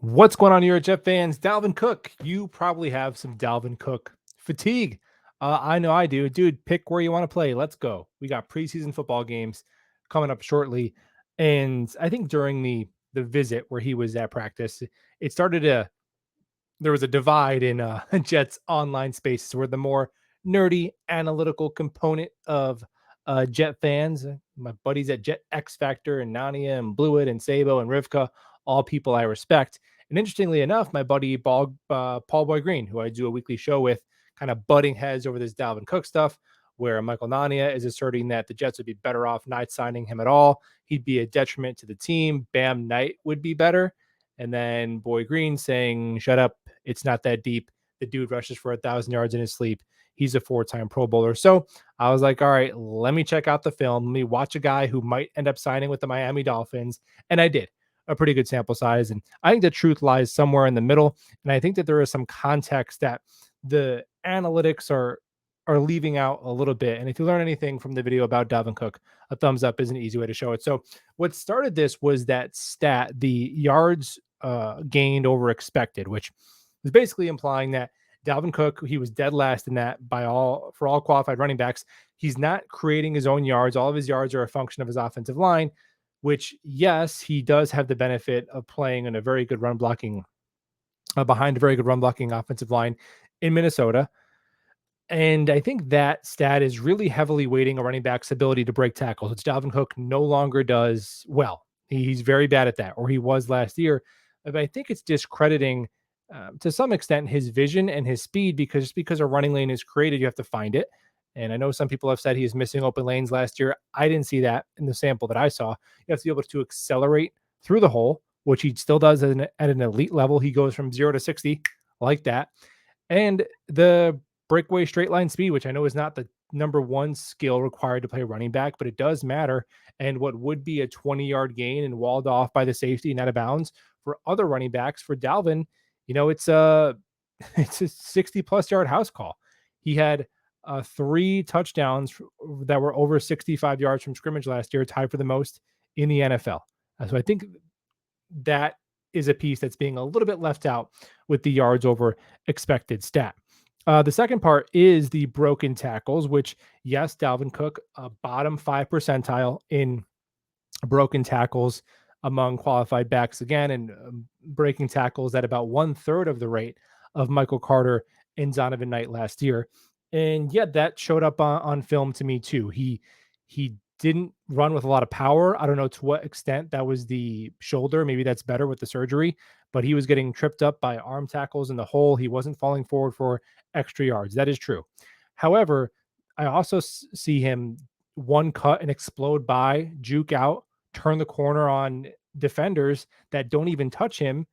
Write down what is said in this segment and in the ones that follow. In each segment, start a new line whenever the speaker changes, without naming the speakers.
What's going on here, Jet fans? Dalvin Cook. You probably have some Dalvin Cook fatigue. I know I do. Dude, pick where you want to play. Let's go. We got preseason football games coming up shortly. And I think during the visit where he was at practice, it started to there was a divide in Jets online spaces where the more nerdy analytical component of Jet fans, my buddies at Jet X Factor and Nania and Blewett and Sabo and Rivka, all people I respect. And interestingly enough, my buddy Paul Boy Green, who I do a weekly show with, kind of butting heads over this Dalvin Cook stuff, where Michael Nania is asserting that the Jets would be better off not signing him at all. He'd be a detriment to the team. Bam Knight would be better. And then Boy Green saying, shut up. It's not that deep. The dude rushes for 1,000 yards in his sleep. He's a 4-time Pro Bowler. So I was like, all right, let me check out the film. Let me watch a guy who might end up signing with the Miami Dolphins. And I did a pretty good sample size. And I think the truth lies somewhere in the middle. And I think that there is some context that the analytics are leaving out a little bit. And if you learn anything from the video about Dalvin Cook, a thumbs up is an easy way to show it. So what started this was that stat, the yards gained over expected, which is basically implying that Dalvin Cook, he was dead last in that for all qualified running backs. He's not creating his own yards. All of his yards are a function of his offensive line, which, yes, he does have the benefit of playing in a very good run blocking behind a very good run blocking offensive line in Minnesota. And I think that stat is really heavily weighting a running back's ability to break tackles, which Dalvin Cook no longer does well. He's very bad at that, or he was last year. But I think it's discrediting to some extent his vision and his speed because just because a running lane is created, you have to find it. And I know some people have said he is missing open lanes last year. I didn't see that in the sample that I saw. You have to be able to accelerate through the hole, which he still does at an elite level. He goes from 0 to 60 like that. And the breakaway straight line speed, which I know is not the number one skill required to play running back, but it does matter. And what would be a 20-yard gain and walled off by the safety and out of bounds for other running backs, for Dalvin, it's a it's a 60+ yard house call. He had 3 touchdowns that were over 65 yards from scrimmage last year, tied for the most in the NFL. So I think that is a piece that's being a little bit left out with the yards over expected stat. The second part is the broken tackles, which, yes, Dalvin Cook, bottom 5 percentile in broken tackles among qualified backs again, and breaking tackles at about 1/3 of the rate of Michael Carter and Donovan Knight last year. And yet that showed up on film to me too. He didn't run with a lot of power. I don't know to what extent that was the shoulder. Maybe that's better with the surgery, but he was getting tripped up by arm tackles in the hole. He wasn't falling forward for extra yards. That is true. However, I also see him one cut and explode by, juke out, turn the corner on defenders that don't even touch him.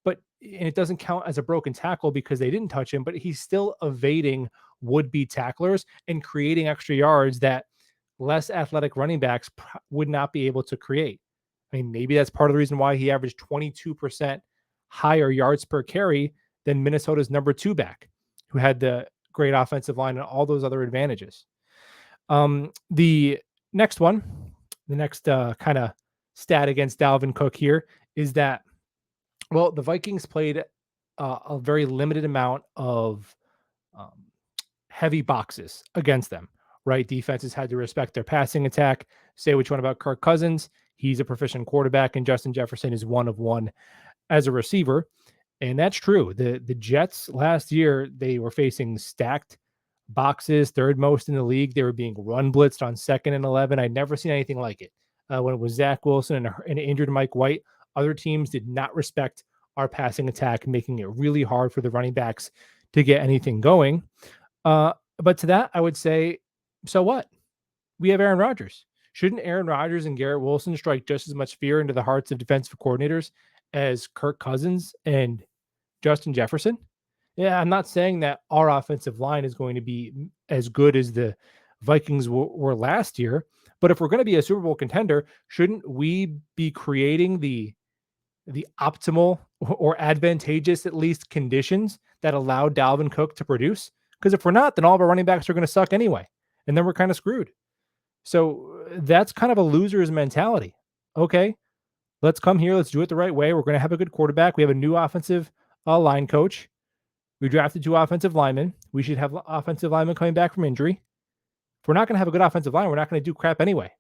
But and it doesn't count as a broken tackle because they didn't touch him, but he's still evading would-be tacklers and creating extra yards that less athletic running backs would not be able to create. I mean, maybe that's part of the reason why he averaged 22% higher yards per carry than Minnesota's number 2 back, who had the great offensive line and all those other advantages. The next one, the next kind of stat against Dalvin Cook here is that, well, the Vikings played a very limited amount of um, heavy boxes against them, right? Defenses had to respect their passing attack. Say what you want about Kirk Cousins. He's a proficient quarterback, and Justin Jefferson is one of one as a receiver. And that's true. The Jets last year, they were facing stacked boxes, third most in the league. They were being run blitzed on 2nd and 11. I'd never seen anything like it. When it was Zach Wilson and injured Mike White, other teams did not respect our passing attack, making it really hard for the running backs to get anything going. But to that, I would say, so what? We have Aaron Rodgers. Shouldn't Aaron Rodgers and Garrett Wilson strike just as much fear into the hearts of defensive coordinators as Kirk Cousins and Justin Jefferson? Yeah, I'm not saying that our offensive line is going to be as good as the Vikings were last year, but if we're going to be a Super Bowl contender, shouldn't we be creating the optimal or advantageous, at least, conditions that allow Dalvin Cook to produce? Because if we're not, then all of our running backs are going to suck anyway, and then we're kind of screwed. So that's kind of a loser's mentality. Okay, Let's come here. Let's do it the right way. We're going to have a good quarterback. We have a new offensive line coach. We drafted 2 offensive linemen. We should have offensive linemen coming back from injury. If we're not going to have a good offensive line, we're not going to do crap anyway.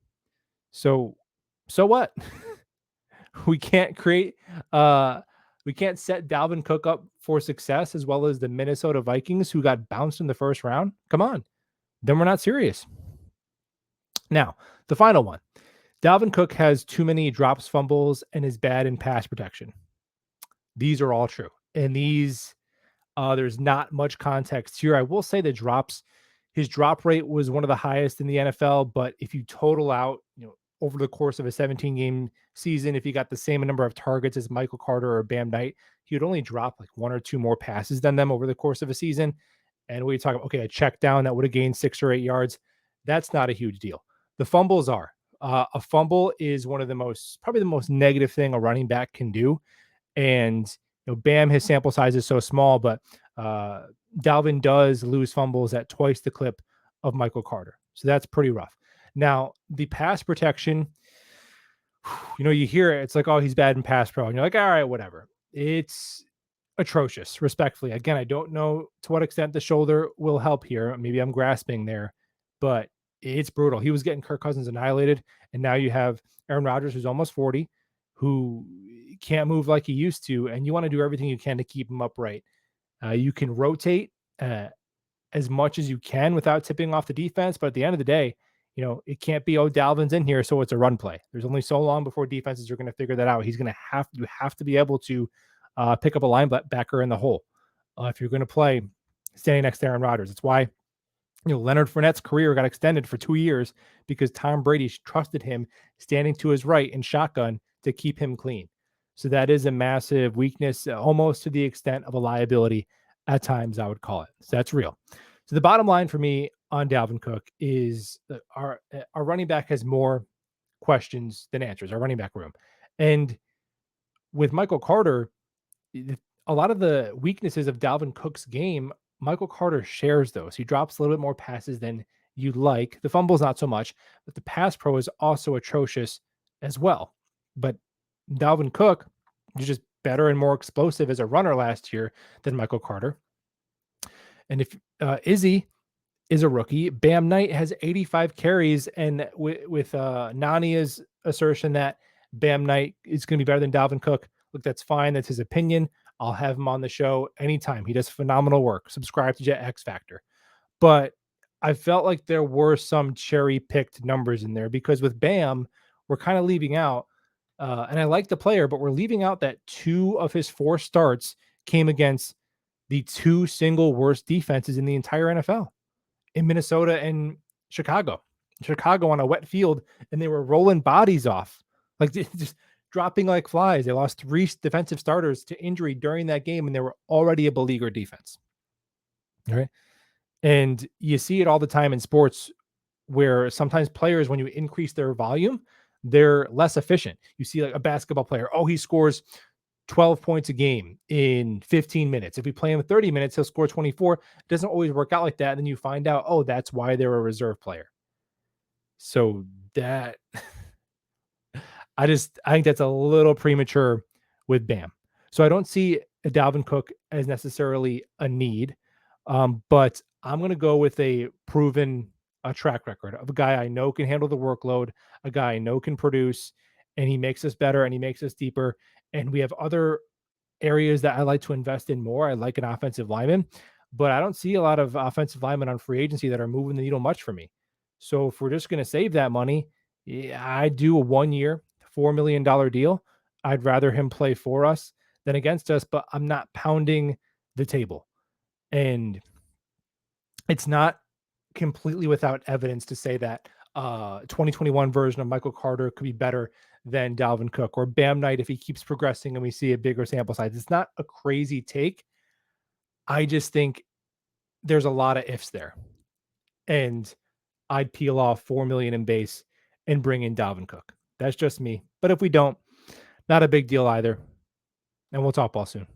So what? we can't create we can't set Dalvin Cook up for success as well as the Minnesota Vikings who got bounced in the first round. Come on. Then we're not serious. Now, the final one. Dalvin Cook has too many drops, fumbles, and is bad in pass protection. These are all true. And these there's not much context here. I will say the drops, his drop rate was one of the highest in the NFL. But if you total out, over the course of a 17 game season, if he got the same number of targets as Michael Carter or Bam Knight, he would only drop like 1 or 2 more passes than them over the course of a season. And we talk about, okay, a check down that would have gained 6 or 8 yards. That's not a huge deal. The fumbles are. A fumble is probably the most negative thing a running back can do. And Bam, his sample size is so small, but Dalvin does lose fumbles at twice the clip of Michael Carter. So that's pretty rough. Now, the pass protection, you hear it, it's like, oh, he's bad in pass pro. And you're like, all right, whatever. It's atrocious, respectfully. Again, I don't know to what extent the shoulder will help here. Maybe I'm grasping there, but it's brutal. He was getting Kirk Cousins annihilated, and now you have Aaron Rodgers, who's almost 40, who can't move like he used to, and you want to do everything you can to keep him upright. You can rotate as much as you can without tipping off the defense, but at the end of the day, it can't be, oh, Dalvin's in here, so it's a run play. There's only so long before defenses are going to figure that out. You have to be able to pick up a linebacker in the hole if you're going to play standing next to Aaron Rodgers. It's why Leonard Fournette's career got extended for 2 years because Tom Brady trusted him standing to his right in shotgun to keep him clean. So that is a massive weakness, almost to the extent of a liability at times, I would call it. So that's real. So the bottom line for me on Dalvin Cook is that our running back has more questions than answers, our running back room. And with Michael Carter, a lot of the weaknesses of Dalvin Cook's game, Michael Carter shares those. He drops a little bit more passes than you'd like. The fumbles, not so much, but the pass pro is also atrocious as well. But Dalvin Cook is just better and more explosive as a runner last year than Michael Carter. And if Izzy is a rookie, Bam Knight has 85 carries, and with Nania's assertion that Bam Knight is going to be better than Dalvin Cook, look, that's fine. That's his opinion. I'll have him on the show anytime. He does phenomenal work. Subscribe to Jet X Factor. But I felt like there were some cherry-picked numbers in there because with Bam, we're kind of leaving out, and I like the player, but we're leaving out that 2 of his 4 starts came against the 2 single worst defenses in the entire NFL, in Minnesota and Chicago. Chicago on a wet field, and they were rolling bodies off, like just dropping like flies. They lost 3 defensive starters to injury during that game, and they were already a beleaguered defense. All right. And you see it all the time in sports where sometimes players, when you increase their volume, they're less efficient. You see like a basketball player, oh, he scores 12 points a game in 15 minutes. If we play him 30 minutes, he'll score 24. It doesn't always work out like that. And then you find out, oh, that's why they're a reserve player. So that I think that's a little premature with Bam. So I don't see a Dalvin Cook as necessarily a need, but I'm going to go with a proven track record of a guy I know can handle the workload, a guy I know can produce, and he makes us better and he makes us deeper. And we have other areas that I like to invest in more. I like an offensive lineman, but I don't see a lot of offensive linemen on free agency that are moving the needle much for me. So if we're just going to save that money, I do a 1-year, $4 million deal. I'd rather him play for us than against us, but I'm not pounding the table. And it's not completely without evidence to say that 2021 version of Michael Carter could be better than Dalvin Cook or Bam Knight if he keeps progressing and we see a bigger sample size. It's not a crazy take. I just think there's a lot of ifs there. And I'd peel off 4 million in base and bring in Dalvin Cook. That's just me. But if we don't, not a big deal either. And we'll talk ball soon.